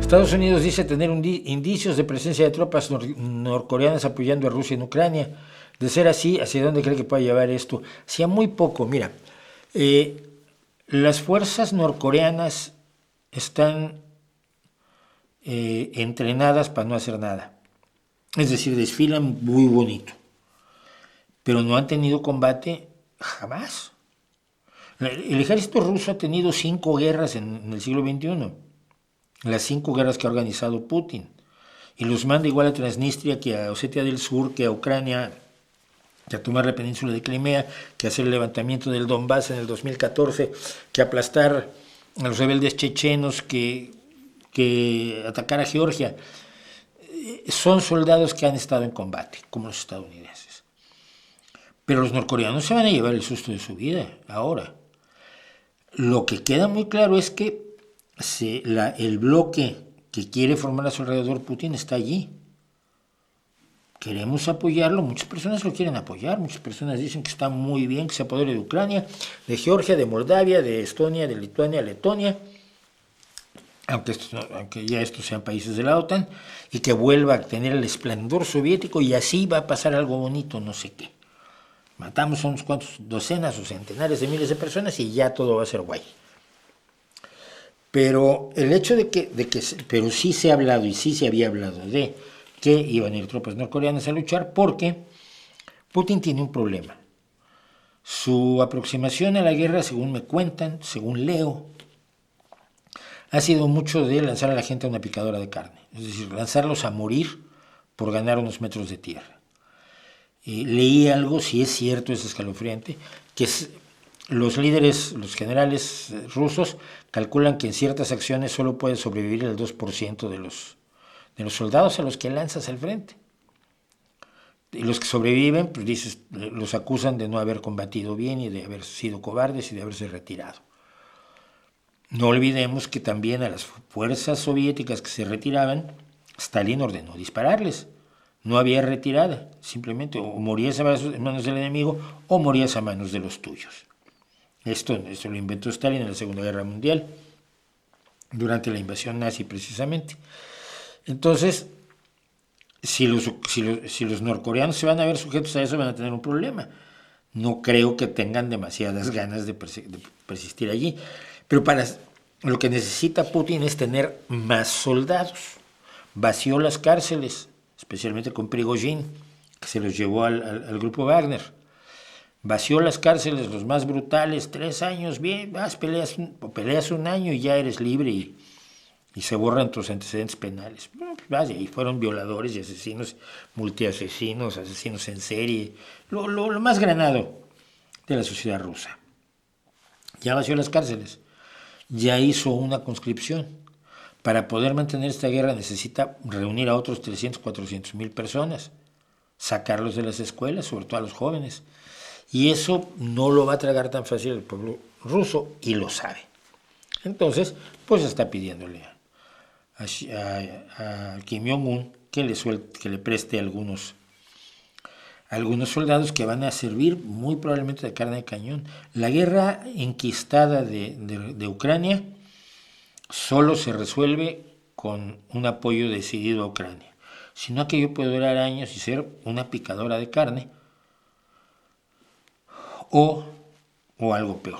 Estados Unidos dice tener indicios de presencia de tropas norcoreanas apoyando a Rusia en Ucrania. De ser así, ¿hacia dónde cree que pueda llevar esto? Hacía muy poco, mira, las fuerzas norcoreanas están entrenadas para no hacer nada. Es decir, desfilan muy bonito, pero no han tenido combate jamás. El ejército ruso ha tenido 5 guerras en el siglo XXI, las 5 guerras que ha organizado Putin, y los manda igual a Transnistria que a Osetia del Sur, que a Ucrania, que a tomar la península de Crimea, que a hacer el levantamiento del Donbass en el 2014, que aplastar a los rebeldes chechenos, que atacar a Georgia. Son soldados que han estado en combate, como los estadounidenses. Pero los norcoreanos se van a llevar el susto de su vida ahora. Lo que queda muy claro es que el bloque que quiere formar a su alrededor Putin está allí. Queremos apoyarlo, muchas personas lo quieren apoyar, muchas personas dicen que está muy bien que se apodere de Ucrania, de Georgia, de Moldavia, de Estonia, de Lituania, Letonia, aunque ya estos sean países de la OTAN, y que vuelva a tener el esplendor soviético, y así va a pasar algo bonito, no sé qué. Matamos a unos cuantos docenas o centenares de miles de personas y ya todo va a ser guay. Pero el hecho pero sí se ha hablado y sí se había hablado de que iban a ir tropas norcoreanas a luchar, porque Putin tiene un problema. Su aproximación a la guerra, según me cuentan, según leo, ha sido mucho de lanzar a la gente a una picadora de carne, es decir, lanzarlos a morir por ganar unos metros de tierra. Leí algo, si es cierto, es escalofriante, que los líderes, los generales rusos, calculan que en ciertas acciones solo puede sobrevivir el 2% de los soldados a los que lanzas al frente. Y los que sobreviven, pues los acusan de no haber combatido bien y de haber sido cobardes y de haberse retirado. No olvidemos que también a las fuerzas soviéticas que se retiraban, Stalin ordenó dispararles. No había retirada, simplemente o morías a manos del enemigo o morías a manos de los tuyos. Esto lo inventó Stalin en la Segunda Guerra Mundial, durante la invasión nazi precisamente. Entonces, si los norcoreanos se van a ver sujetos a eso, van a tener un problema. No creo que tengan demasiadas ganas de persistir allí. Pero lo que necesita Putin es tener más soldados. Vació las cárceles, especialmente con Prigozhin, que se los llevó al grupo Wagner. Vació las cárceles, los más brutales, 3 años, bien, peleas un año y ya eres libre y se borran tus antecedentes penales. Y fueron violadores y asesinos, multiasesinos, asesinos en serie, lo más granado de la sociedad rusa. Ya vació las cárceles, ya hizo una conscripción. Para poder mantener esta guerra necesita reunir a otros 300, 400 mil personas, sacarlos de las escuelas, sobre todo a los jóvenes. Y eso no lo va a tragar tan fácil el pueblo ruso y lo sabe. Entonces, pues está pidiéndole a Kim Jong-un que le preste algunos soldados que van a servir muy probablemente de carne de cañón. La guerra enquistada de Ucrania solo se resuelve con un apoyo decidido a Ucrania. Si no, aquello puede durar años y ser una picadora de carne o algo peor.